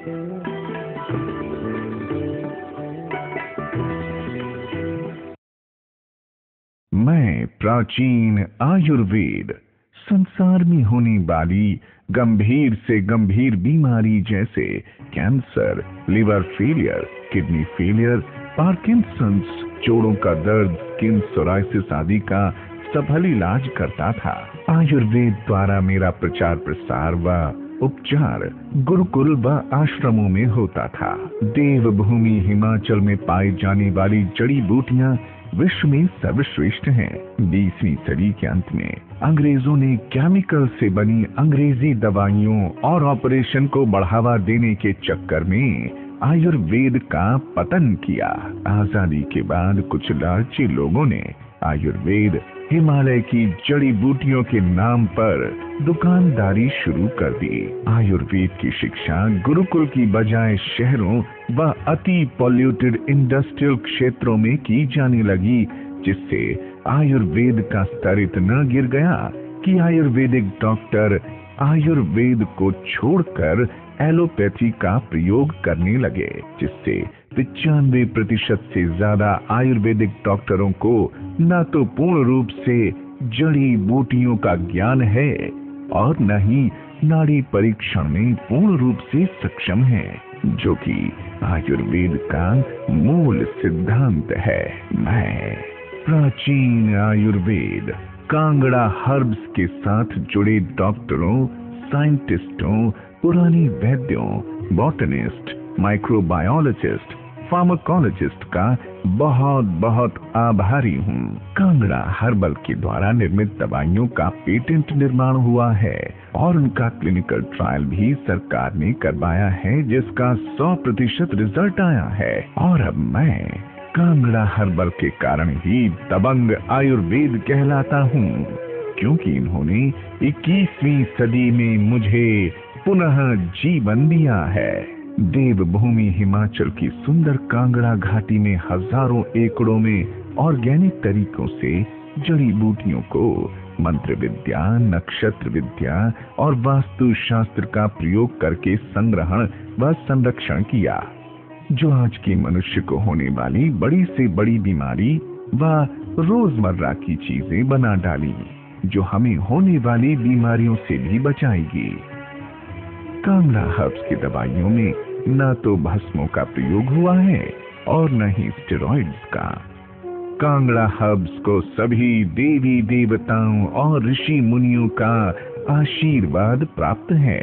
मैं प्राचीन आयुर्वेद संसार में होने वाली गंभीर से गंभीर बीमारी जैसे cancer, liver failure, kidney failure, Parkinson's, जोड़ों का दर्द, स्किन सोराइसिस आदि का सफल इलाज करता था। आयुर्वेद द्वारा मेरा प्रचार प्रसार व उपचार गुरुकुल व आश्रमों में होता था। देवभूमि हिमाचल में पाई जाने वाली जड़ी बूटियां विश्व में सर्वश्रेष्ठ हैं। 20वीं सदी के अंत में अंग्रेजों ने केमिकल से बनी अंग्रेजी दवाइयों और ऑपरेशन को बढ़ावा देने के चक्कर में आयुर्वेद का पतन किया। आजादी के बाद कुछ लालची लोगों ने आयुर्वेद हिमालय की जड़ी बूटियों के नाम पर दुकानदारी शुरू कर दी। आयुर्वेद की शिक्षा गुरुकुल की बजाय शहरों व अति पॉल्यूटेड इंडस्ट्रियल क्षेत्रों में की जाने लगी, जिससे आयुर्वेद का स्तर इतना गिर गया कि आयुर्वेदिक डॉक्टर आयुर्वेद को छोड़कर एलोपैथी का प्रयोग करने लगे, जिससे 95% से ज्यादा आयुर्वेदिक डॉक्टरों को न तो पूर्ण रूप से जड़ी बूटियों का ज्ञान है और न ही नाड़ी परीक्षण में पूर्ण रूप से सक्षम है, जो कि आयुर्वेद का मूल सिद्धांत है। मैं प्राचीन आयुर्वेद कांगड़ा हर्ब्स के साथ जुड़े डॉक्टरों, साइंटिस्टों, पुरानी वैद्यों, बॉटनिस्ट, माइक्रोबायोलॉजिस्ट, फार्माकोलॉजिस्ट का बहुत बहुत आभारी हूँ। कांगड़ा हर्बल के द्वारा निर्मित दवाइयों का पेटेंट निर्माण हुआ है और उनका क्लिनिकल ट्रायल भी सरकार ने करवाया है, जिसका 100% रिजल्ट आया है। और अब मैं कांगड़ा हर्बल के कारण ही दबंग आयुर्वेद कहलाता हूँ, क्योंकि इन्होंने 21वीं सदी में मुझे पुनः जीवन दिया है। देवभूमि हिमाचल की सुंदर कांगड़ा घाटी में हजारों एकड़ों में ऑर्गेनिक तरीकों से जड़ी बूटियों को मंत्र विद्या, नक्षत्र विद्या और वास्तु शास्त्र का प्रयोग करके संग्रहण व संरक्षण किया, जो आज के मनुष्य को होने वाली बड़ी से बड़ी बीमारी व रोजमर्रा की चीजें बना डाली, जो हमें होने वाली बीमारियों से भी बचाएगी। कांगड़ा हर्ब्स की दवाइयों में न तो भस्मों का प्रयोग हुआ है और न ही स्टेरॉइड्स का। कांगड़ा हर्ब्स को सभी देवी देवताओं और ऋषि मुनियों का आशीर्वाद प्राप्त है,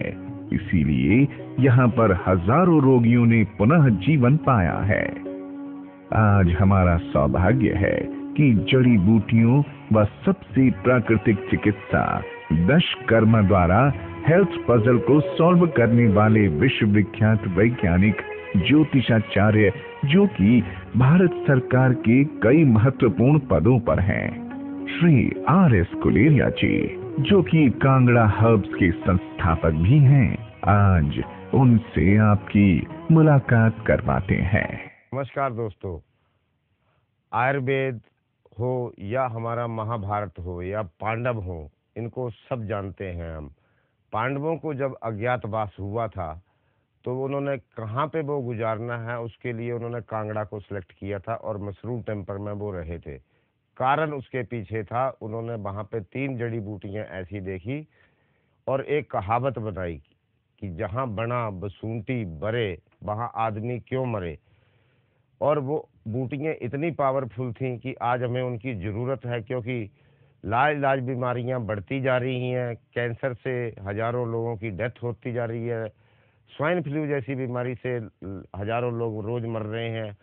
इसीलिए यहाँ पर हजारों रोगियों ने पुनः जीवन पाया है। आज हमारा सौभाग्य है कि जड़ी बूटियों व सबसे प्राकृतिक चिकित्सा दशकर्मा द्वारा हेल्थ पजल को सॉल्व करने वाले विश्व विख्यात वैज्ञानिक ज्योतिषाचार्य, जो कि भारत सरकार के कई महत्वपूर्ण पदों पर हैं, श्री R.S. कुलेरिया जी, जो कि कांगड़ा हर्ब्स के संस्थापक भी हैं, आज उनसे आपकी मुलाकात करवाते हैं। नमस्कार दोस्तों, आयुर्वेद हो या हमारा महाभारत हो या पांडव हो, इनको सब जानते हैं हम। पांडवों को जब अज्ञातवास हुआ था तो उन्होंने कहाँ पे वो गुजारना है, उसके लिए उन्होंने कांगड़ा को सिलेक्ट किया था और मशरूम टेम्पल में वो रहे थे। कारण उसके पीछे था, उन्होंने वहाँ पे 3 जड़ी बूटियाँ ऐसी देखी और एक कहावत बनाई कि जहाँ बना बसूंटी बरे, वहाँ आदमी क्यों मरे। और वो बूटियाँ इतनी पावरफुल थीं कि आज हमें उनकी ज़रूरत है, क्योंकि लाइलाज बीमारियां बढ़ती जा रही हैं। कैंसर से हजारों लोगों की डेथ होती जा रही है, स्वाइन फ्लू जैसी बीमारी से हजारों लोग रोज मर रहे हैं।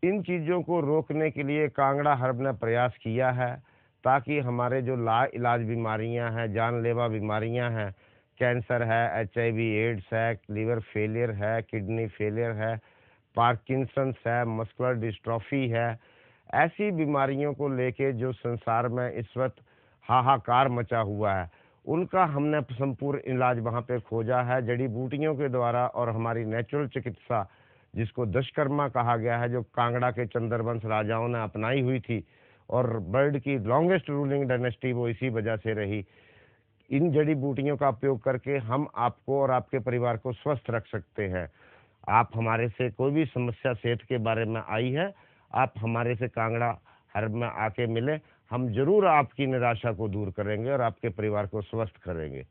इन चीज़ों को रोकने के लिए कांगड़ा हर्ब ने प्रयास किया है, ताकि हमारे जो लाइलाज बीमारियां हैं, जानलेवा बीमारियां हैं, कैंसर है, HIV एड्स है, लीवर फेलियर है, किडनी फेलियर है, पार्किंसंस है, मस्कुलर डिस्ट्रॉफी है, ऐसी बीमारियों को लेके जो संसार में इस वक्त हाहाकार मचा हुआ है, उनका हमने संपूर्ण इलाज वहाँ पे खोजा है जड़ी बूटियों के द्वारा। और हमारी नेचुरल चिकित्सा, जिसको दशकर्मा कहा गया है, जो कांगड़ा के चंद्रवंश राजाओं ने अपनाई हुई थी, और वर्ल्ड की लॉन्गेस्ट रूलिंग डायनेस्टी वो इसी वजह से रही। इन जड़ी बूटियों का उपयोग करके हम आपको और आपके परिवार को स्वस्थ रख सकते हैं। आप हमारे से कोई भी समस्या सेहत के बारे में आई है, आप हमारे से कांगड़ा हर्ब में आके मिले, हम जरूर आपकी निराशा को दूर करेंगे और आपके परिवार को स्वस्थ करेंगे।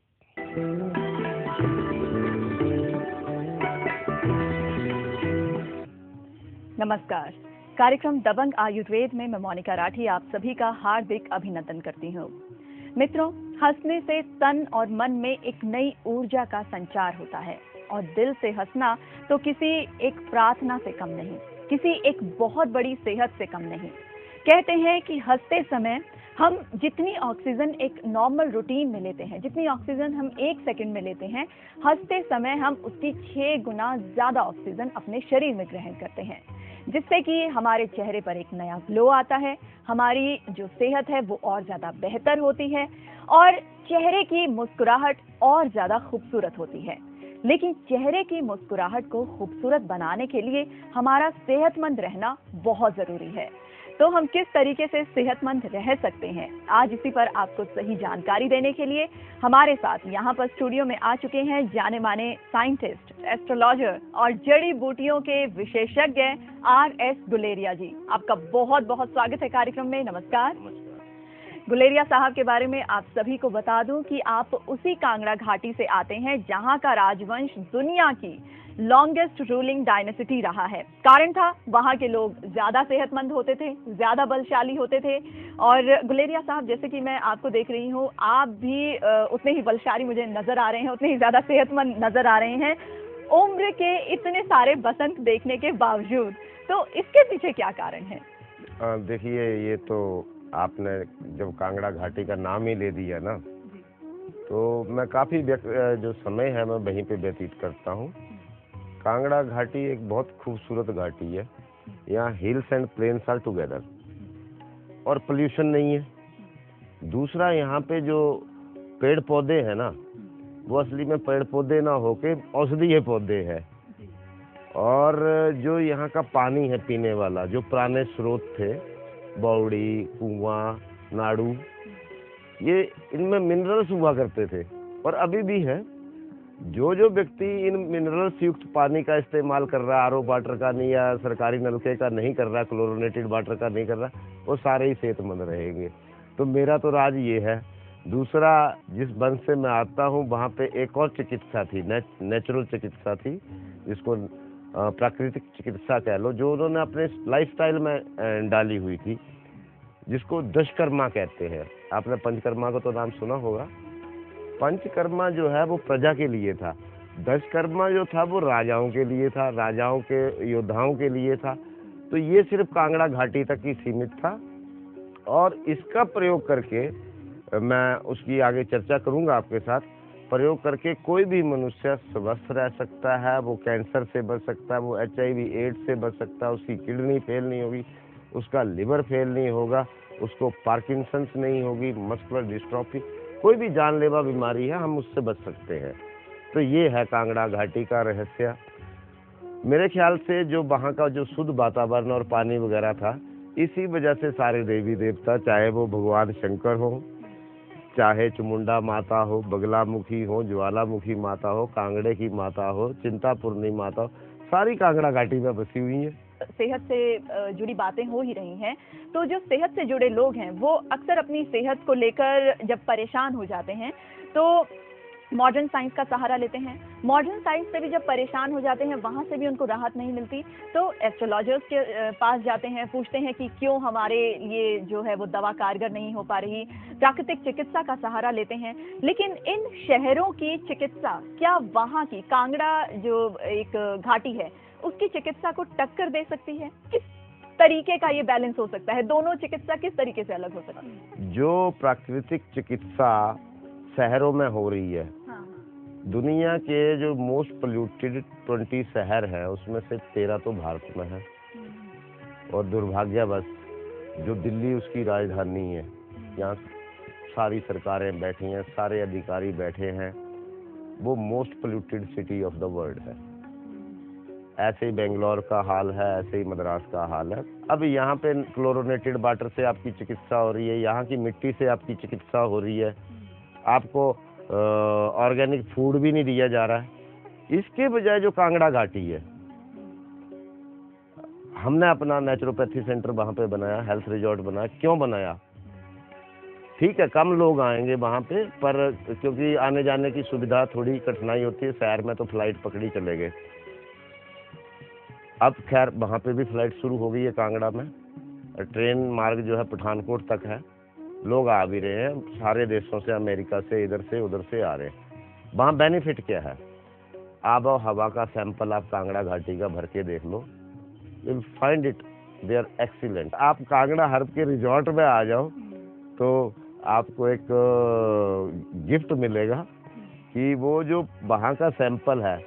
नमस्कार। कार्यक्रम दबंग आयुर्वेद में मैं मोनिका राठी आप सभी का हार्दिक अभिनंदन करती हूँ। मित्रों, हंसने से तन और मन में एक नई ऊर्जा का संचार होता है और दिल से हंसना तो किसी एक प्रार्थना से कम नहीं, किसी एक बहुत बड़ी सेहत से कम नहीं। कहते हैं कि हंसते समय हम जितनी ऑक्सीजन एक नॉर्मल रूटीन में लेते हैं, जितनी ऑक्सीजन हम 1 सेकंड में लेते हैं, हंसते समय हम उसकी 6 गुना ज्यादा ऑक्सीजन अपने शरीर में ग्रहण करते हैं, जिससे कि हमारे चेहरे पर एक नया ग्लो आता है, हमारी जो सेहत है वो और ज्यादा बेहतर होती है और चेहरे की मुस्कुराहट और ज्यादा खूबसूरत होती है। लेकिन चेहरे की मुस्कुराहट को खूबसूरत बनाने के लिए हमारा सेहतमंद रहना बहुत जरूरी है। तो हम किस तरीके से सेहतमंद रह सकते हैं, आज इसी पर आपको सही जानकारी देने के लिए हमारे साथ यहाँ पर स्टूडियो में आ चुके हैं जाने माने साइंटिस्ट, एस्ट्रोलॉजर और जड़ी बूटियों के विशेषज्ञ RS गुलेरिया जी। आपका बहुत बहुत स्वागत है कार्यक्रम में। नमस्कार। गुलेरिया साहब के बारे में आप सभी को बता दूं कि आप उसी कांगड़ा घाटी से आते हैं जहां का राजवंश दुनिया की लॉन्गेस्ट रूलिंग डायनेसिटी रहा है। कारण था वहां के लोग ज्यादा सेहतमंद होते थे, ज्यादा बलशाली होते थे। और गुलेरिया साहब, जैसे कि मैं आपको देख रही हूं, आप भी उतने ही बलशाली मुझे नजर आ रहे हैं, उतने ही ज्यादा सेहतमंद नजर आ रहे हैं उम्र के इतने सारे बसंत देखने के बावजूद। तो इसके पीछे क्या कारण है? देखिए, ये तो आपने जब कांगड़ा घाटी का नाम ही ले दिया ना, तो मैं काफी जो समय है मैं वहीं पे व्यतीत करता हूँ। कांगड़ा घाटी एक बहुत खूबसूरत घाटी है। यहाँ hills and plains are together और पोल्यूशन नहीं है। दूसरा, यहाँ पे जो पेड़ पौधे हैं ना, वो असली में पेड़ पौधे ना होके औषधीय पौधे हैं। और जो यहाँ का पानी है पीने वाला, जो पुराने स्रोत थे, बौड़ी, कुआं, नाड़ू, ये इनमें मिनरल्स हुआ करते थे और अभी भी है। जो व्यक्ति इन मिनरल्स युक्त पानी का इस्तेमाल कर रहा है, आरओ वाटर का नहीं या सरकारी नलके का नहीं कर रहा, क्लोरिनेटेड वाटर का नहीं कर रहा, वो सारे ही सेहतमंद रहेंगे। तो मेरा तो राज ये है। दूसरा, जिस वंश से मैं आता हूँ वहाँ पे एक और चिकित्सा थी, नेचुरल चिकित्सा थी, जिसको प्राकृतिक चिकित्सा कह लो, जो उन्होंने अपने लाइफस्टाइल में डाली हुई थी, जिसको दशकर्मा कहते हैं। आपने पंचकर्मा का तो नाम सुना होगा। पंचकर्मा जो है वो प्रजा के लिए था, दशकर्मा जो था वो राजाओं के लिए था, राजाओं के योद्धाओं के लिए था। तो ये सिर्फ कांगड़ा घाटी तक ही सीमित था और इसका प्रयोग करके मैं उसकी आगे चर्चा करूंगा आपके साथ। प्रयोग करके कोई भी मनुष्य स्वस्थ रह सकता है, वो कैंसर से बच सकता है, वो HIV एड्स से बच सकता है, उसकी किडनी फेल नहीं होगी, उसका लिवर फेल नहीं होगा, उसको पार्किंसंस नहीं होगी, मस्कुलर डिस्ट्रॉफी, कोई भी जानलेवा बीमारी है हम उससे बच सकते हैं। तो ये है कांगड़ा घाटी का रहस्य। मेरे ख्याल से जो वहाँ का जो शुद्ध वातावरण और पानी वगैरह था, इसी वजह से सारे देवी देवता, चाहे वो भगवान शंकर हो, चाहे चामुंडा माता हो, बगलामुखी हो, ज्वालामुखी माता हो, कांगड़े की माता हो, चिंतापूर्णी माता हो, सारी कांगड़ा घाटी में बसी हुई है। सेहत से जुड़ी बातें हो ही रही हैं, तो जो सेहत से जुड़े लोग हैं वो अक्सर अपनी सेहत को लेकर जब परेशान हो जाते हैं तो मॉडर्न साइंस का सहारा लेते हैं। मॉडर्न साइंस से भी जब परेशान हो जाते हैं, वहां से भी उनको राहत नहीं मिलती, तो एस्ट्रोलॉजर्स के पास जाते हैं, पूछते हैं कि क्यों हमारे ये जो है वो दवा कारगर नहीं हो पा रही, प्राकृतिक चिकित्सा का सहारा लेते हैं। लेकिन इन शहरों की चिकित्सा क्या वहां की कांगड़ा जो एक घाटी है उसकी चिकित्सा को टक्कर दे सकती है? किस तरीके का ये बैलेंस हो सकता है? दोनों चिकित्सा किस तरीके से अलग हो सकती है? जो प्राकृतिक चिकित्सा शहरों में हो रही है, हाँ। दुनिया के जो मोस्ट पोल्यूटेड 20 शहर है उसमें से 13 तो भारत में है। और दुर्भाग्यवश जो दिल्ली उसकी राजधानी है, यहाँ सारी सरकारें बैठी हैं, सारे अधिकारी बैठे हैं, वो most polluted city of the world है। ऐसे ही बेंगलोर का हाल है, ऐसे ही मद्रास का हाल है। अब यहाँ पे क्लोरिनेटेड वाटर से आपकी चिकित्सा हो रही है, यहाँ की मिट्टी से आपकी चिकित्सा हो रही है, आपको ऑर्गेनिक फूड भी नहीं दिया जा रहा है। इसके बजाय जो कांगड़ा घाटी है, हमने अपना नेचुरोपैथी सेंटर वहाँ पे बनाया, हेल्थ रिजॉर्ट बनाया। क्यों बनाया? ठीक है, कम लोग आएंगे वहाँ पे, पर क्योंकि आने जाने की सुविधा थोड़ी कठिनाई होती है, शहर में तो फ्लाइट पकड़ी चले गए। अब खैर वहाँ पे भी फ्लाइट शुरू हो गई है कांगड़ा में, ट्रेन मार्ग जो है पठानकोट तक है, लोग आ भी रहे हैं सारे देशों से, अमेरिका से, इधर से उधर से आ रहे हैं। वहाँ बेनिफिट क्या है? आब और हवा का सैंपल आप कांगड़ा घाटी का भर के देख लो, will find it they are excellent. आप कांगड़ा हर्ब के रिजॉर्ट में आ जाओ तो आपको एक गिफ्ट मिलेगा कि वो जो वहाँ का सैंपल है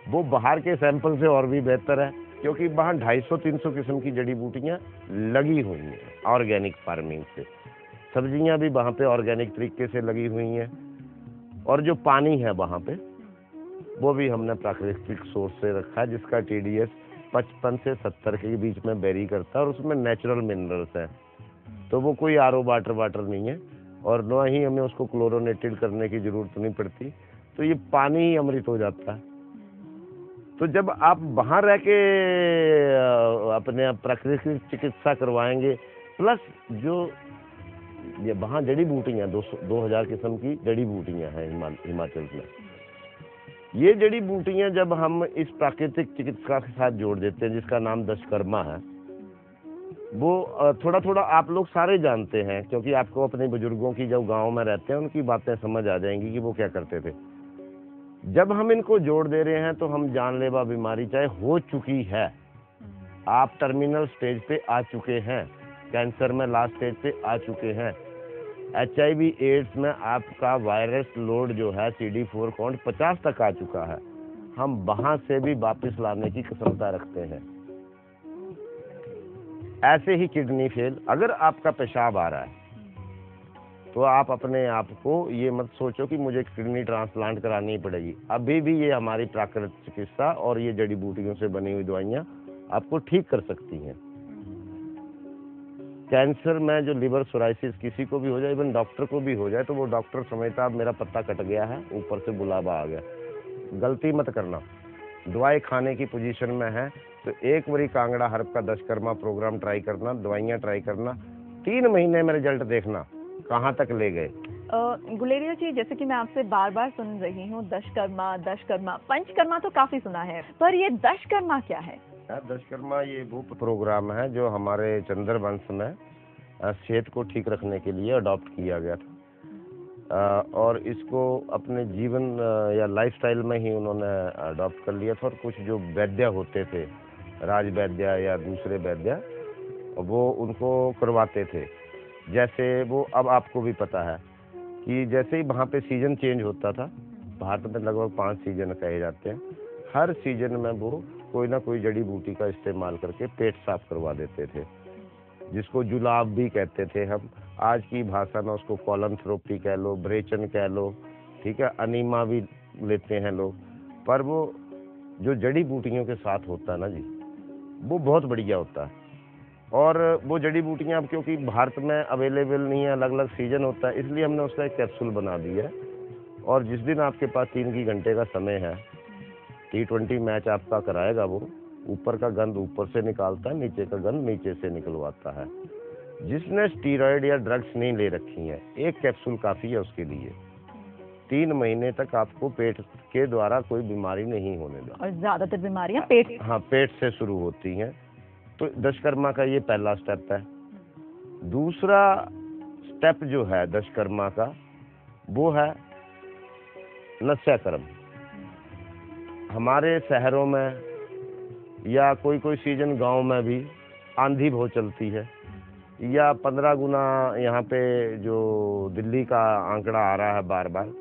वो बाहर के सैंपल से और भी बेहतर है, क्योंकि वहाँ 250-300 किस्म की जड़ी बूटियाँ लगी हुई हैं ऑर्गेनिक फार्मिंग से। सब्जियाँ भी वहाँ पे ऑर्गेनिक तरीके से लगी हुई हैं, और जो पानी है वहाँ पे वो भी हमने प्राकृतिक सोर्स से रखा है, जिसका TDS 55 से 70 के बीच में वेरी करता है, और उसमें नेचुरल मिनरल्स हैं। तो वो कोई RO वाटर नहीं है, और न ही हमें उसको क्लोरोनेटेड करने की जरूरत नहीं पड़ती। तो ये पानी ही अमृत हो जाता है। तो जब आप वहाँ रह के अपने प्राकृतिक चिकित्सा करवाएंगे, प्लस जो ये वहाँ जड़ी बूटियाँ 2000 किस्म की जड़ी बूटियाँ हैं हिमाचल में, ये जड़ी बूटियाँ जब हम इस प्राकृतिक चिकित्सा के साथ जोड़ देते हैं, जिसका नाम दशकर्मा है, वो थोड़ा थोड़ा आप लोग सारे जानते हैं, क्योंकि आपको अपने बुजुर्गों की जब गांव में रहते हैं उनकी बातें समझ आ जाएंगी कि वो क्या करते थे। जब हम इनको जोड़ दे रहे हैं तो हम जानलेवा बीमारी चाहे हो चुकी है, आप टर्मिनल स्टेज पे आ चुके हैं, कैंसर में लास्ट स्टेज पे आ चुके हैं, HIV एड्स में आपका वायरस लोड जो है CD4 काउंट 50 तक आ चुका है, हम वहां से भी वापस लाने की क्षमता रखते हैं। ऐसे ही किडनी फेल, अगर आपका पेशाब आ रहा है तो आप अपने आप को ये मत सोचो कि मुझे किडनी ट्रांसप्लांट करानी पड़ेगी। अभी भी ये हमारी प्राकृतिक चिकित्सा और ये जड़ी बूटियों से बनी हुई दवाइयाँ आपको ठीक कर सकती हैं। कैंसर में जो लिवर सोराइसिस किसी को भी हो जाए, इवन डॉक्टर को भी हो जाए, तो वो डॉक्टर समझता अब मेरा पत्ता कट गया है, ऊपर से बुलावा आ गया। गलती मत करना, दवाई खाने की पोजीशन में है तो एक बारी कांगड़ा हर्ब का दशकर्मा प्रोग्राम ट्राई करना, दवाइयाँ ट्राई करना, 3 महीने में रिजल्ट देखना कहाँ तक ले गए। गुलेरिया जी, जैसे कि मैं आपसे बार बार सुन रही हूँ दशकर्मा, पंचकर्मा तो काफी सुना है, पर ये दशकर्मा क्या है? दशकर्मा ये वो प्रोग्राम है जो हमारे चंद्र वंश में सेहत को ठीक रखने के लिए अडॉप्ट किया गया था, और इसको अपने जीवन या लाइफस्टाइल में ही उन्होंने अडॉप्ट कर लिया था। और कुछ जो वैद्य होते थे, राज वैद्य या दूसरे वैद्य, वो उनको करवाते थे। जैसे वो, अब आपको भी पता है कि जैसे ही वहाँ पे सीजन चेंज होता था, भारत में लगभग 5 सीजन कहे जाते हैं, हर सीजन में वो कोई ना कोई जड़ी बूटी का इस्तेमाल करके पेट साफ करवा देते थे, जिसको जुलाब भी कहते थे हम। आज की भाषा में उसको कॉलनथ्रोपी कह लो, ब्रेचन कह लो, ठीक है, अनीमा भी लेते हैं लोग। पर वो जो जड़ी बूटियों के साथ होता है ना जी, वो बहुत बढ़िया होता है। और वो जड़ी बूटियाँ अब क्योंकि भारत में अवेलेबल नहीं है, अलग अलग सीजन होता है, इसलिए हमने उसका एक कैप्सूल बना दिया है। और जिस दिन आपके पास 3 घंटे का समय है, T20 मैच आपका कराएगा, वो ऊपर का गंद ऊपर से निकालता है, नीचे का गंद नीचे से निकलवाता है। जिसने स्टीरॉयड या ड्रग्स नहीं ले रखी है, एक कैप्सूल काफ़ी है उसके लिए। 3 महीने तक आपको पेट के द्वारा कोई बीमारी नहीं होने देगा। और ज्यादातर बीमारियां पेट से शुरू होती हैं। तो दशकर्मा का ये पहला स्टेप है। दूसरा स्टेप जो है दशकर्मा का, वो है नस्याकर्म। हमारे शहरों में या कोई कोई सीजन गांव में भी आंधी बहुत चलती है, या 15 गुना यहाँ पे जो दिल्ली का आंकड़ा आ रहा है बार बार,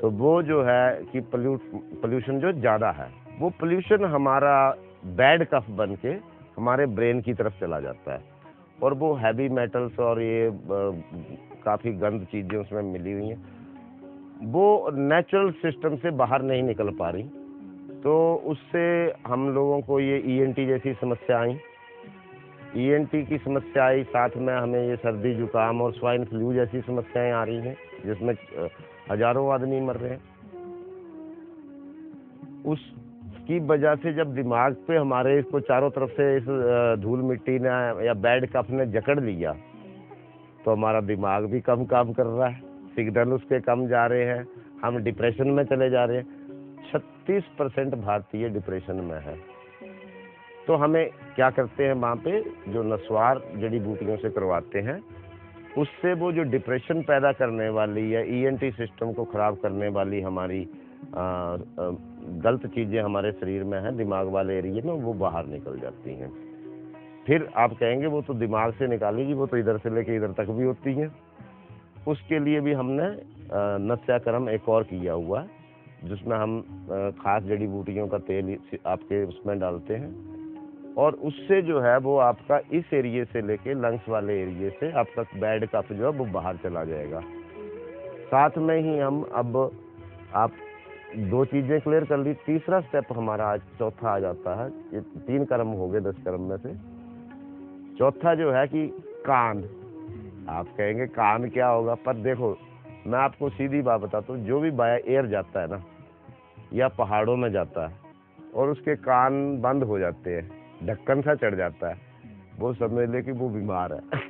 तो वो जो है कि पोल्यूशन जो ज़्यादा है, वो पोल्यूशन हमारा बैड कफ बन के हमारे ब्रेन की तरफ चला जाता है, और वो हैवी मेटल्स और ये काफ़ी गंद चीज़ें उसमें मिली हुई हैं, वो नेचुरल सिस्टम से बाहर नहीं निकल पा रही। तो उससे हम लोगों को ये ENT जैसी समस्या आई, ENT की समस्या आई, साथ में हमें ये सर्दी जुकाम और स्वाइन फ्लू जैसी समस्याएं आ रही हैं, जिसमें हजारों आदमी मर रहे हैं। उस इसकी वजह से जब दिमाग पे हमारे इसको चारों तरफ से इस धूल मिट्टी ने या बैड कफ ने जकड़ लिया, तो हमारा दिमाग भी कम काम कर रहा है, सिग्नल उसके कम जा रहे हैं, हम डिप्रेशन में चले जा रहे हैं। 36% भारतीय डिप्रेशन में है। तो हमें क्या करते हैं, वहाँ पे जो नस्वार जड़ी बूटियों से करवाते हैं, उससे वो जो डिप्रेशन पैदा करने वाली या ईएनटी सिस्टम को खराब करने वाली हमारी गलत चीजें हमारे शरीर में है, दिमाग वाले एरिया में, वो बाहर निकल जाती हैं। फिर आप कहेंगे वो तो दिमाग से निकालेगी, वो तो इधर से लेके इधर तक भी होती हैं। उसके लिए भी हमने नस्याकर्म एक और किया हुआ है, जिसमें हम खास जड़ी बूटियों का तेल आपके उसमें डालते हैं, और उससे जो है वो आपका इस एरिए से लेके लंग्स वाले एरिए से आपका बैड कफ जो है वो बाहर चला जाएगा। साथ में ही हम अब आप 2 चीजें क्लियर कर ली, तीसरा स्टेप हमारा आज चौथा आ जाता है। ये 3 कर्म हो गए 10 कर्म में से। चौथा जो है कि कान। आप कहेंगे कान क्या होगा, पर देखो मैं आपको सीधी बात बताता हूँ, जो भी बाया एयर जाता है ना या पहाड़ों में जाता है और उसके कान बंद हो जाते हैं, ढक्कन सा चढ़ जाता है, वो समझ ले कि वो बीमार है।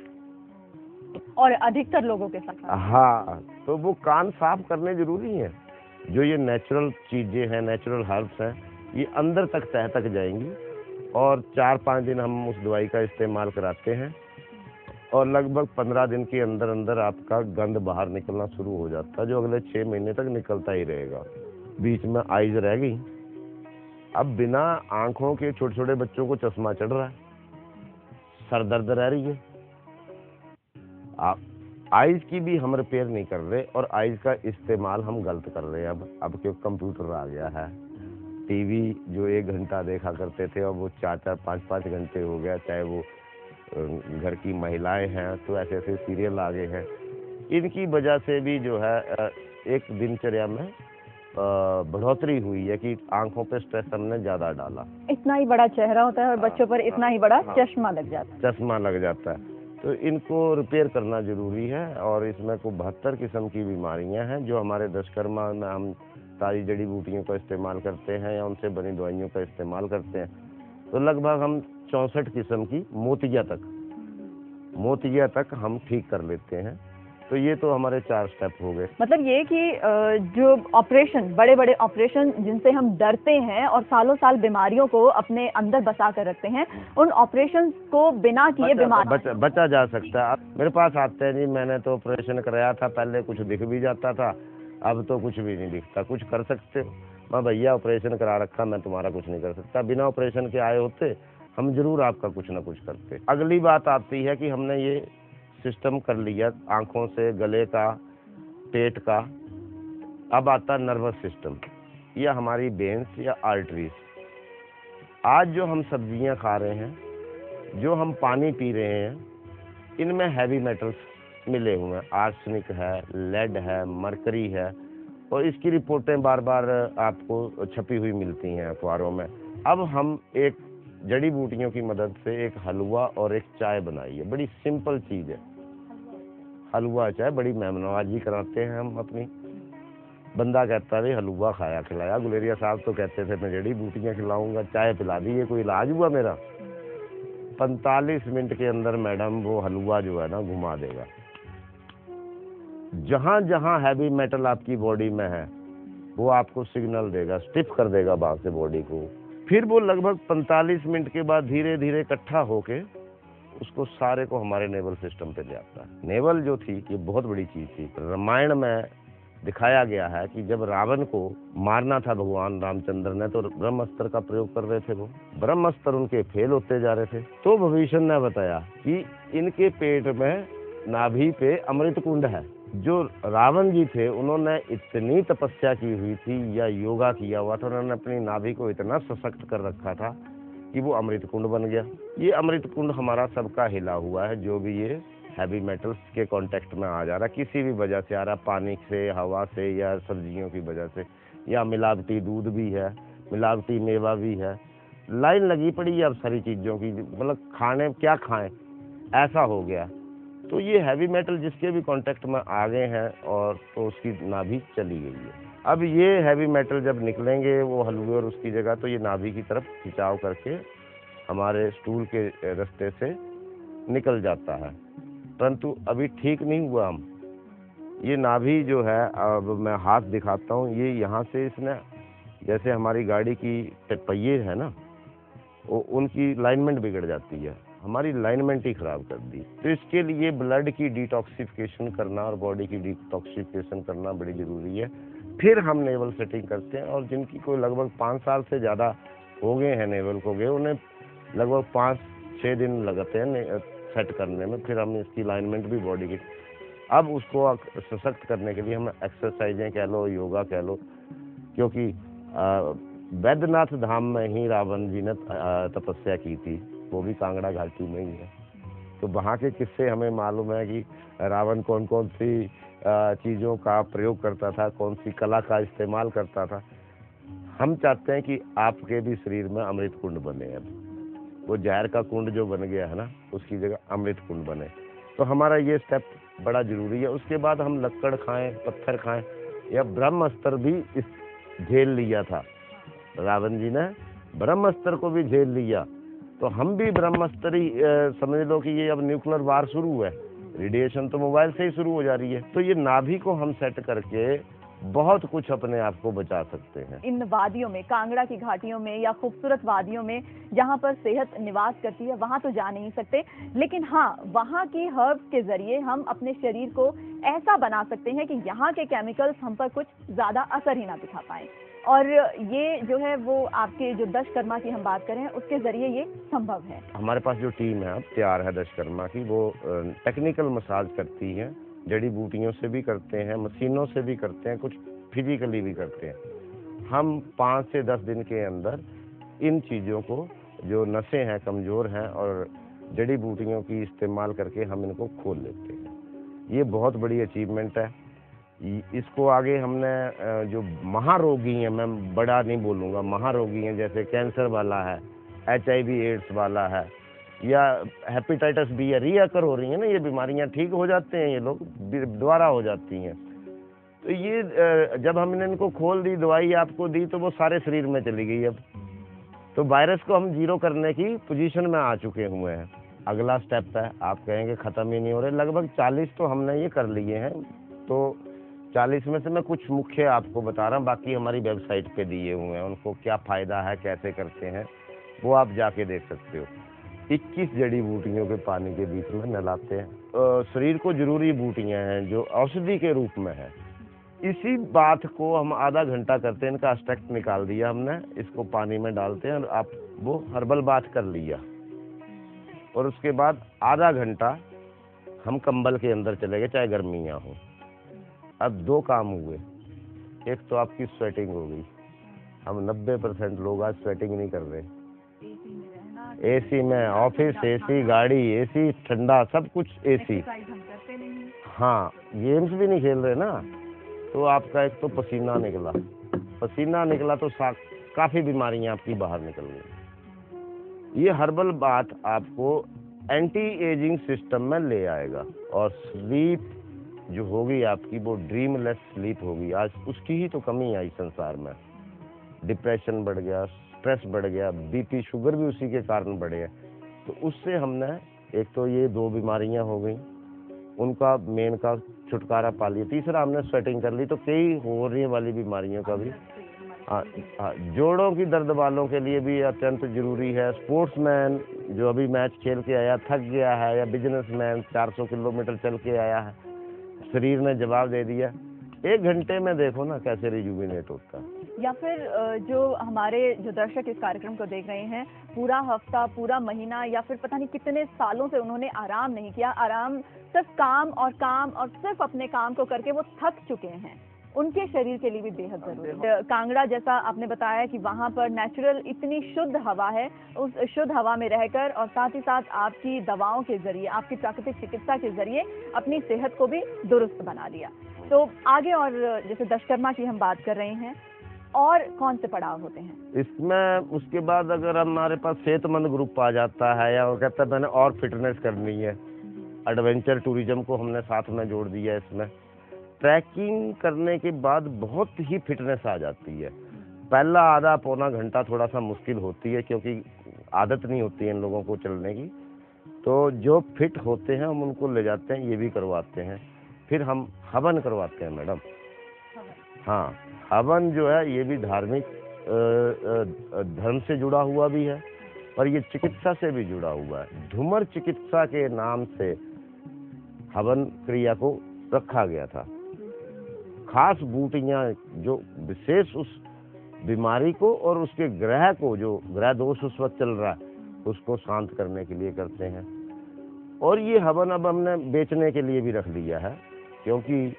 और अधिकतर लोगों के साथ। हाँ, तो वो कान साफ करने जरूरी है। जो ये नेचुरल चीजें हैं, नेचुरल हर्ब्स हैं, ये अंदर तक तह तक जाएंगी, और 4-5 दिन हम उस दवाई का इस्तेमाल कराते हैं, और लगभग 15 दिन के अंदर अंदर आपका गंध बाहर निकलना शुरू हो जाता है, जो अगले 6 महीने तक निकलता ही रहेगा। बीच में आइज रह गई, अब बिना आंखों के छोटे छोटे बच्चों को चश्मा चढ़ रहा है, सर दर्द रह रही है। आप आइज की भी हम रिपेयर नहीं कर रहे, और आइज का इस्तेमाल हम गलत कर रहे हैं। अब क्योंकि कंप्यूटर आ गया है, टीवी जो 1 घंटा देखा करते थे और वो 4-4, 5-5 घंटे हो गया, चाहे वो घर की महिलाएं हैं, तो ऐसे ऐसे सीरियल आ गए हैं। इनकी वजह से भी जो है एक दिनचर्या में बढ़ोतरी हुई है कि आंखों पे स्ट्रेस हमने ज्यादा डाला। इतना ही बड़ा चेहरा होता है और बच्चों पर इतना ही बड़ा चश्मा लग जाता है। चश्मा लग जाता है, तो इनको रिपेयर करना जरूरी है। और इसमें को 72 किस्म की बीमारियां हैं, जो हमारे दशकर्मा में हम सारी जड़ी बूटियों का इस्तेमाल करते हैं या उनसे बनी दवाइयों का इस्तेमाल करते हैं। तो लगभग हम 64 किस्म की मोतिया तक हम ठीक कर लेते हैं। तो ये तो हमारे 4 स्टेप हो गए। मतलब ये कि जो ऑपरेशन, बड़े बड़े ऑपरेशन जिनसे हम डरते हैं और सालों साल बीमारियों को अपने अंदर बसा कर रखते हैं, उन ऑपरेशन को बिना किए बचा जा सकता है। मेरे पास आते हैं जी, मैंने तो ऑपरेशन कराया था, पहले कुछ दिख भी जाता था, अब तो कुछ भी नहीं दिखता, कुछ कर सकते हो? मैं भैया ऑपरेशन करा रखा, मैं तुम्हारा कुछ नहीं कर सकता। बिना ऑपरेशन के आए होते, हम जरूर आपका कुछ ना कुछ करते। अगली बात आती है कि हमने ये सिस्टम कर लिया आंखों से, गले का, पेट का। अब आता नर्वस सिस्टम या हमारी वेन्स या आर्टरीज। आज जो हम सब्जियां खा रहे हैं, जो हम पानी पी रहे हैं, इनमें हैवी मेटल्स मिले हुए हैं। आर्सेनिक है, लेड है, मरकरी है, और इसकी रिपोर्टें बार बार आपको छपी हुई मिलती हैं अखबारों में। अब हम एक जड़ी बूटियों की मदद से एक हलवा और एक चाय बनाई है। बड़ी सिंपल चीज है, हलवा चाय, बड़ी मेहमानवाजी कराते हैं हम अपनी। बंदा कहता है हलवा खाया खिलाया, गुलेरिया साहब तो कहते थे मैं जड़ी बूटियां खिलाऊंगा, चाय पिला दी, ये कोई इलाज हुआ मेरा? 45 मिनट के अंदर मैडम वो हलवा जो है ना घुमा देगा। जहां जहां हैवी मेटल आपकी बॉडी में है, वो आपको सिग्नल देगा, स्टिफ कर देगा वहां से बॉडी को। फिर वो लगभग 45 मिनट के बाद धीरे धीरे इकट्ठा होके उसको सारे को हमारे नेवल सिस्टम पे ले आता है। नेवल जो थी ये बहुत बड़ी चीज थी। रामायण में दिखाया गया है कि जब रावण को मारना था भगवान रामचंद्र ने, तो ब्रह्मास्त्र का प्रयोग कर रहे थे। वो ब्रह्मास्त्र उनके फेल होते जा रहे थे। तो भविष्य ने बताया कि इनके पेट में नाभि पे अमृत कुंड है। जो रावण जी थे, उन्होंने इतनी तपस्या की हुई थी या योगा किया हुआ था, उन्होंने अपनी नाभि को इतना सशक्त कर रखा था कि वो अमृत कुंड बन गया। ये अमृत कुंड हमारा सबका हिला हुआ है, जो भी ये हैवी मेटल्स के कांटेक्ट में आ जा रहा है, किसी भी वजह से आ रहा है, पानी से, हवा से या सब्जियों की वजह से, या मिलावटी दूध भी है, मिलावटी मेवा भी है। लाइन लगी पड़ी है अब सारी चीजों की, मतलब खाने क्या खाएं ऐसा हो गया। तो ये हैवी मेटल जिसके भी कांटेक्ट में आ गए हैं और तो उसकी नाभि चली गई है। अब ये हैवी मेटल जब निकलेंगे वो हलवे और उसकी जगह, तो ये नाभि की तरफ खिंचाव करके हमारे स्टूल के रास्ते से निकल जाता है। परंतु अभी ठीक नहीं हुआ हम। ये नाभि जो है, अब मैं हाथ दिखाता हूँ, ये यहाँ से इसने, जैसे हमारी गाड़ी की पहिए है ना, वो उनकी लाइनमेंट बिगड़ जाती है, हमारी लाइनमेंट ही खराब कर दी। तो इसके लिए ब्लड की डिटॉक्सिफिकेशन करना और बॉडी की डिटॉक्सिफिकेशन करना बड़ी ज़रूरी है। फिर हम नेवल सेटिंग करते हैं, और जिनकी कोई लगभग 5 साल से ज़्यादा हो गए हैं नेवल को गए, उन्हें लगभग 5-6 दिन लगते हैं सेट करने में। फिर हम इसकी लाइनमेंट भी बॉडी की, अब उसको सशक्त करने के लिए हम एक्सरसाइजें कह लो, योगा कह लो, क्योंकि वैद्यनाथ धाम में ही रावण जी ने तपस्या की थी, वो भी कांगड़ा घाटी में ही है। तो वहाँ के किस्से हमें मालूम है कि रावण कौन कौन सी चीज़ों का प्रयोग करता था, कौन सी कला का इस्तेमाल करता था। हम चाहते हैं कि आपके भी शरीर में अमृत कुंड बने। अब वो जहर का कुंड जो बन गया है ना, उसकी जगह अमृत कुंड बने। तो हमारा ये स्टेप बड़ा जरूरी है। उसके बाद हम लक्कड़ खाएं, पत्थर खाएं, या ब्रह्मास्त्र भी इस झेल लिया था, रावण जी ने ब्रह्मास्त्र को भी झेल लिया। तो हम भी ब्रह्मास्त्र ही समझ लो कि ये अब न्यूक्लियर वार शुरू है, रेडिएशन तो मोबाइल से ही शुरू हो जा रही है। तो ये नाभि को हम सेट करके बहुत कुछ अपने आप को बचा सकते हैं। इन वादियों में, कांगड़ा की घाटियों में या खूबसूरत वादियों में जहाँ पर सेहत निवास करती है, वहाँ तो जा नहीं सकते, लेकिन हाँ, वहाँ की हर्ब्स के जरिए हम अपने शरीर को ऐसा बना सकते हैं कि यहाँ के केमिकल्स हम पर कुछ ज्यादा असर ही ना दिखा पाए। और ये जो है वो आपके जो दशकर्मा की हम बात करें, उसके जरिए ये संभव है। हमारे पास जो टीम है अब तैयार है दशकर्मा की, वो टेक्निकल मसाज करती है, जड़ी बूटियों से भी करते हैं, मशीनों से भी करते हैं, कुछ फिजिकली भी करते हैं। हम 5 से 10 दिन के अंदर इन चीज़ों को, जो नसें हैं कमज़ोर हैं, और जड़ी बूटियों की इस्तेमाल करके हम इनको खोल लेते हैं। ये बहुत बड़ी अचीवमेंट है। इसको आगे हमने जो महारोगी हैं, मैं बड़ा नहीं बोलूँगा, महारोगी हैं, जैसे कैंसर वाला है, HIV एड्स वाला है, या हेपेटाइटिस बी, रियाकर हो रही है ना, ये बीमारियां ठीक हो जाते हैं, ये लोग दोबारा हो जाती हैं। तो ये जब हमने इनको खोल दी, दवाई आपको दी, तो वो सारे शरीर में चली गई। अब तो वायरस को हम जीरो करने की पोजीशन में आ चुके हुए हैं। अगला स्टेप है, आप कहेंगे ख़त्म ही नहीं हो रहे, लगभग 40 तो हमने ये कर लिए हैं। तो 40 में से मैं कुछ मुख्य आपको बता रहा हूँ, बाकी हमारी वेबसाइट पे दिए हुए हैं, उनको क्या फ़ायदा है, कैसे करते हैं, वो आप जाके देख सकते हो। 21 जड़ी बूटियों के पानी के बीच में नहलाते हैं। शरीर को जरूरी बूटियां हैं जो औषधि के रूप में है। इसी बात को हम आधा घंटा करते हैं, इनका एक्सट्रैक्ट निकाल दिया हमने, इसको पानी में डालते हैं, और आप वो हर्बल बाथ कर लिया, और उसके बाद आधा घंटा हम कंबल के अंदर चले गए, चाहे गर्मियाँ हो। अब 2 काम हुए, एक तो आपकी स्वेटिंग हो गई। हम 90% लोग आज स्वेटिंग नहीं कर रहे। AC में, ऑफिस AC, गाड़ी AC, ठंडा, सब कुछ AC। हाँ, गेम्स भी नहीं खेल रहे ना, तो आपका एक तो पसीना निकला तो काफ़ी बीमारियां आपकी बाहर निकल गई। ये हर्बल बात आपको एंटी एजिंग सिस्टम में ले आएगा, और स्लीप जो होगी आपकी, वो ड्रीमलेस स्लीप होगी। आज उसकी ही तो कमी आई संसार में। डिप्रेशन बढ़ गया, स्ट्रेस बढ़ गया, BP शुगर भी उसी के कारण बढ़े। तो उससे हमने, एक तो ये 2 बीमारियां हो गई, उनका मेन का छुटकारा पा लिया। तीसरा, हमने स्वेटिंग कर ली, तो कई हो रही वाली बीमारियों का भी। जोड़ों की दर्द वालों के लिए भी अत्यंत जरूरी है। स्पोर्ट्समैन जो अभी मैच खेल के आया, थक गया है, या बिजनेसमैन 400 किलोमीटर चल के आया है, शरीर ने जवाब दे दिया, 1 घंटे में देखो ना कैसे रिजुविनेट होता है। या फिर जो हमारे जो दर्शक इस कार्यक्रम को देख रहे हैं, पूरा हफ्ता, पूरा महीना, या फिर पता नहीं कितने सालों से उन्होंने आराम नहीं किया, आराम सिर्फ काम और सिर्फ अपने काम को करके वो थक चुके हैं, उनके शरीर के लिए भी बेहद जरूरी है। कांगड़ा, जैसा आपने बताया कि वहाँ पर नेचुरल इतनी शुद्ध हवा है, उस शुद्ध हवा में रहकर और साथ ही साथ आपकी दवाओं के जरिए, आपकी प्राकृतिक चिकित्सा के जरिए अपनी सेहत को भी दुरुस्त बना लिया। तो आगे, और जैसे दशकर्मा की हम बात कर रहे हैं, और कौन से पड़ाव होते हैं इसमें? उसके बाद अगर हमारे पास सेहतमंद ग्रुप आ जाता है, या वो कहता है मैंने और फिटनेस करनी है, एडवेंचर टूरिज्म को हमने साथ में जोड़ दिया इसमें। ट्रैकिंग करने के बाद बहुत ही फिटनेस आ जाती है। पहला आधा पौना घंटा थोड़ा सा मुश्किल होती है, क्योंकि आदत नहीं होती है इन लोगों को चलने की। तो जो फिट होते हैं हम उनको ले जाते हैं, ये भी करवाते हैं। फिर हम हवन करवाते हैं मैडम। हाँ, हवन जो है ये भी धार्मिक धर्म से जुड़ा हुआ भी है, और ये चिकित्सा से भी जुड़ा हुआ है। धूमर चिकित्सा के नाम से हवन क्रिया को रखा गया था। खास बूटियां जो विशेष उस बीमारी को और उसके ग्रह को, जो ग्रह दोष उस वक्त चल रहा है, उसको शांत करने के लिए करते हैं। और ये हवन अब हमने बेचने के लिए भी रख लिया है, क्योंकि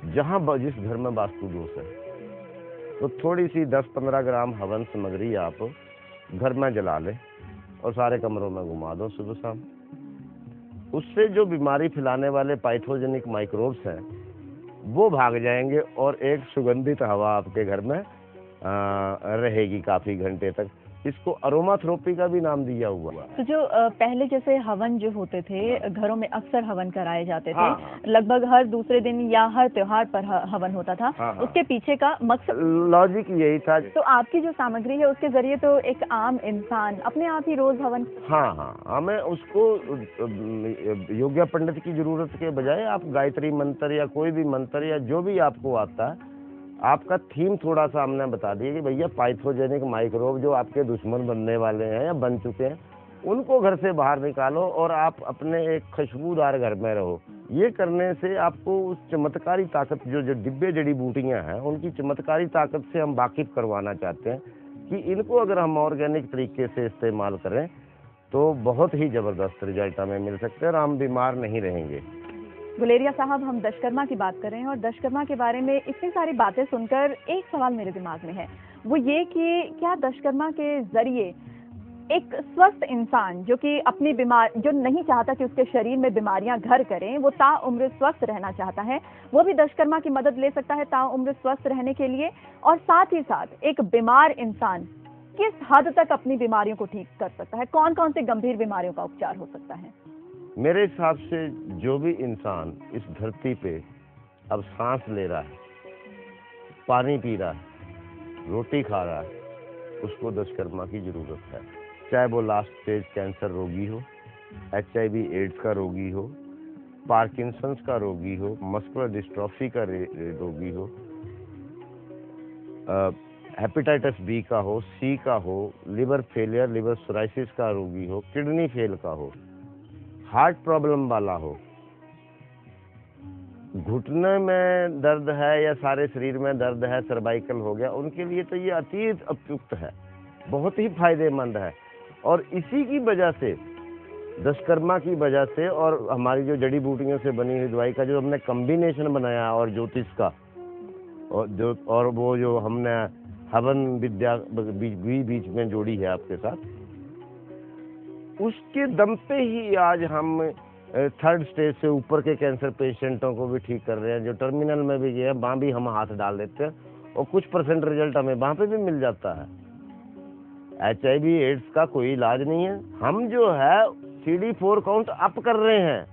जहाँ जिस घर में वास्तु दोष है, तो थोड़ी सी 10-15 ग्राम हवन सामग्री आप घर में जला लें और सारे कमरों में घुमा दो सुबह शाम। उससे जो बीमारी फैलाने वाले पाइथोजेनिक माइक्रोब्स हैं वो भाग जाएंगे, और एक सुगंधित हवा आपके घर में रहेगी काफी घंटे तक। इसको अरोमाथेरेपी का भी नाम दिया हुआ है। तो जो पहले जैसे हवन जो होते थे, घरों में अक्सर हवन कराए जाते थे। हाँ। लगभग हर दूसरे दिन या हर त्योहार पर हवन होता था। हाँ। उसके पीछे का मकसद, लॉजिक यही था। तो आपकी जो सामग्री है उसके जरिए तो एक आम इंसान अपने आप ही रोज हवन। हाँ, हमें उसको योग्य पंडित की जरूरत के बजाय आप गायत्री मंत्र या कोई भी मंत्र या जो भी आपको आता है, आपका थीम थोड़ा सा हमने बता दिया कि भैया पाइथोजेनिक माइक्रोब जो आपके दुश्मन बनने वाले हैं या बन चुके हैं, उनको घर से बाहर निकालो और आप अपने एक खुशबूदार घर में रहो। ये करने से आपको उस चमत्कारी ताकत, जो डिब्बे जड़ी बूटियां हैं, उनकी चमत्कारी ताकत से हम वाकिफ करवाना चाहते हैं कि इनको अगर हम ऑर्गेनिक तरीके से इस्तेमाल करें तो बहुत ही ज़बरदस्त रिजल्ट हमें मिल सकते हैं और हम बीमार नहीं रहेंगे। गुलेरिया साहब, हम दशकर्मा की बात कर रहे हैं और दशकर्मा के बारे में इतनी सारी बातें सुनकर एक सवाल मेरे दिमाग में है, वो ये कि क्या दशकर्मा के जरिए एक स्वस्थ इंसान जो कि अपनी जो नहीं चाहता कि उसके शरीर में बीमारियां घर करें, वो ताउम्र स्वस्थ रहना चाहता है, वो भी दशकर्मा की मदद ले सकता है ताउम्र स्वस्थ रहने के लिए? और साथ ही साथ एक बीमार इंसान किस हद तक अपनी बीमारियों को ठीक कर सकता है? कौन कौन सी गंभीर बीमारियों का उपचार हो सकता है? मेरे हिसाब से जो भी इंसान इस धरती पे अब सांस ले रहा है, पानी पी रहा है, रोटी खा रहा है, उसको दशकर्मा की जरूरत है। चाहे वो लास्ट स्टेज कैंसर रोगी हो, HIV एड्स का रोगी हो, पार्किंसंस का रोगी हो, मस्कुलर डिस्ट्रॉफी का रोगी हो, हेपेटाइटिस B का हो, C का हो, लिवर फेलियर, लिवर सोराइसिस का रोगी हो, किडनी फेल का हो, हार्ट प्रॉब्लम वाला हो, घुटने में दर्द है या सारे शरीर में दर्द है, सर्वाइकल हो गया, उनके लिए तो ये अति उपयुक्त है, बहुत ही फायदेमंद है। और इसी की वजह से, दशकर्मा की वजह से और हमारी जो जड़ी बूटियों से बनी हुई दवाई का जो हमने कॉम्बिनेशन बनाया और ज्योतिष का, और वो जो हमने हवन विद्या बीच में जोड़ी है आपके साथ, उसके दम पे ही आज हम 3rd स्टेज से ऊपर के कैंसर पेशेंटों को भी ठीक कर रहे हैं। जो टर्मिनल में भी गए हैं, वहाँ भी हम हाथ डाल देते हैं और कुछ % रिजल्ट हमें वहाँ पे भी मिल जाता है। HIV एड्स का कोई इलाज नहीं है, हम जो है CD4 काउंट अप कर रहे हैं,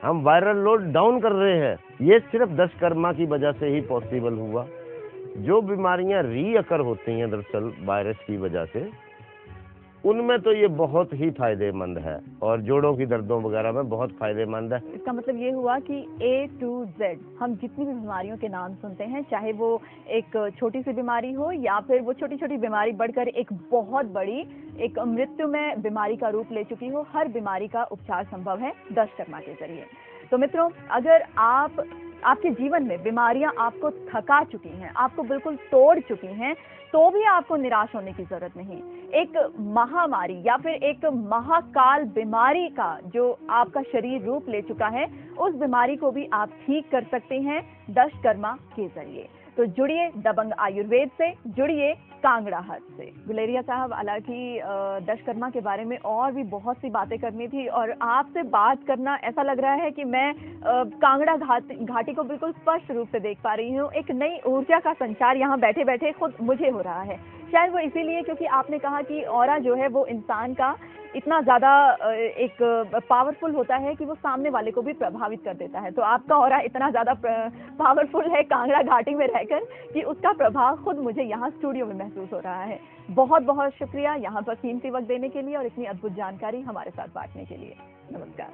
हम वायरल लोड डाउन कर रहे हैं। ये सिर्फ दशकर्मा की वजह से ही पॉसिबल हुआ। जो बीमारियां रीअकर होती हैं दरअसल वायरस की वजह से, उनमें तो ये बहुत ही फायदेमंद है और जोड़ों की दर्दों वगैरह में बहुत फायदेमंद है। इसका मतलब ये हुआ कि A to Z हम जितनी भी बीमारियों के नाम सुनते हैं, चाहे वो एक छोटी सी बीमारी हो या फिर वो छोटी छोटी बीमारी बढ़कर एक बहुत बड़ी एक मृत्युमय बीमारी का रूप ले चुकी हो, हर बीमारी का उपचार संभव है दशकर्मा के जरिए। तो मित्रों, अगर आपके जीवन में बीमारियां आपको थका चुकी हैं, आपको बिल्कुल तोड़ चुकी हैं, तो भी आपको निराश होने की जरूरत नहीं। एक महामारी या फिर एक महाकाल बीमारी का जो आपका शरीर रूप ले चुका है, उस बीमारी को भी आप ठीक कर सकते हैं दशकर्मा के जरिए। तो जुड़िए दबंग आयुर्वेद से, जुड़िए कांगड़ा हट से। गुलेरिया साहब, हालांकि दशकर्मा के बारे में और भी बहुत सी बातें करनी थी और आपसे बात करना ऐसा लग रहा है कि मैं कांगड़ा घाटी को बिल्कुल स्पष्ट रूप से देख पा रही हूँ। एक नई ऊर्जा का संचार यहाँ बैठे बैठे खुद मुझे हो रहा है। शायद वो इसीलिए क्योंकि आपने कहा कि ऑरा जो है वो इंसान का इतना ज़्यादा एक पावरफुल होता है कि वो सामने वाले को भी प्रभावित कर देता है। तो आपका ऑरा इतना ज़्यादा पावरफुल है कांगड़ा घाटी में रहकर कि उसका प्रभाव खुद मुझे यहाँ स्टूडियो में महसूस हो रहा है। बहुत बहुत शुक्रिया यहाँ पर कीमती वक्त देने के लिए और इतनी अद्भुत जानकारी हमारे साथ बांटने के लिए। नमस्कार।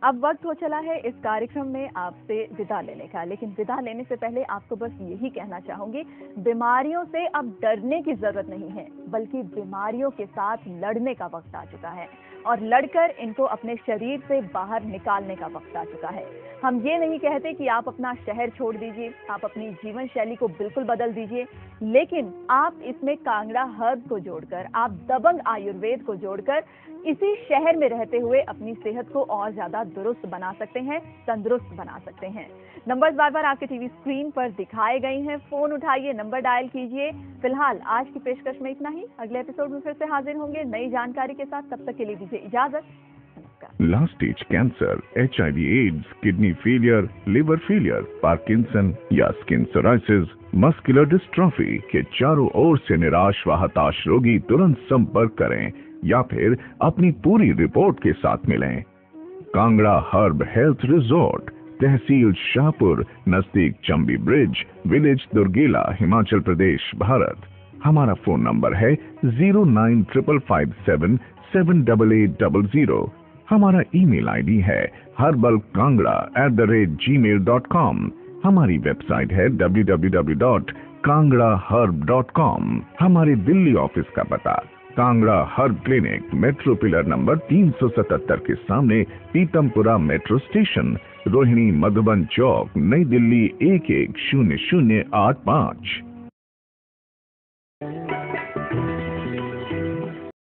अब वक्त हो चला है इस कार्यक्रम में आपसे विदा लेने का, लेकिन विदा लेने से पहले आपको बस यही कहना चाहूंगी, बीमारियों से अब डरने की जरूरत नहीं है, बल्कि बीमारियों के साथ लड़ने का वक्त आ चुका है और लड़कर इनको अपने शरीर से बाहर निकालने का वक्त आ चुका है। हम ये नहीं कहते कि आप अपना शहर छोड़ दीजिए, आप अपनी जीवन शैली को बिल्कुल बदल दीजिए, लेकिन आप इसमें कांगड़ा हर्ब को जोड़कर, आप दबंग आयुर्वेद को जोड़कर इसी शहर में रहते हुए अपनी सेहत को और ज्यादा दुरुस्त बना सकते हैं, तंदुरुस्त बना सकते हैं। नंबर्स बार बार आपके टीवी स्क्रीन पर दिखाए गए हैं, फोन उठाइए, नंबर डायल कीजिए। फिलहाल आज की पेशकश में इतना ही, अगले एपिसोड में फिर से हाजिर होंगे नई जानकारी के साथ। तब तक के लिए दीजिए इजाजत, नमस्कार। Last stage cancer, HIV AIDS, kidney failure, liver failure, Parkinson या स्किन सोराइसिस, मस्कुलर डिस्ट्रॉफी के चारों ओर से निराश व हताश रोगी तुरंत संपर्क करें या फिर अपनी पूरी रिपोर्ट के साथ मिलें। कांगड़ा हर्ब हेल्थ रिजॉर्ट, तहसील शाहपुर, नजदीक चंबी ब्रिज, विलेज दुर्गेला, हिमाचल प्रदेश, भारत। हमारा फोन नंबर है 09557778800। हमारा ईमेल ID है herbalkangra@gmail.com। हमारी वेबसाइट है www.kangraherb.com। हमारे दिल्ली ऑफिस का पता Kangra herb clinic, metro pillar number 377 के सामने, पीतमपुरा मेट्रो स्टेशन, रोहिणी मधुबन चौक, नई दिल्ली 110085।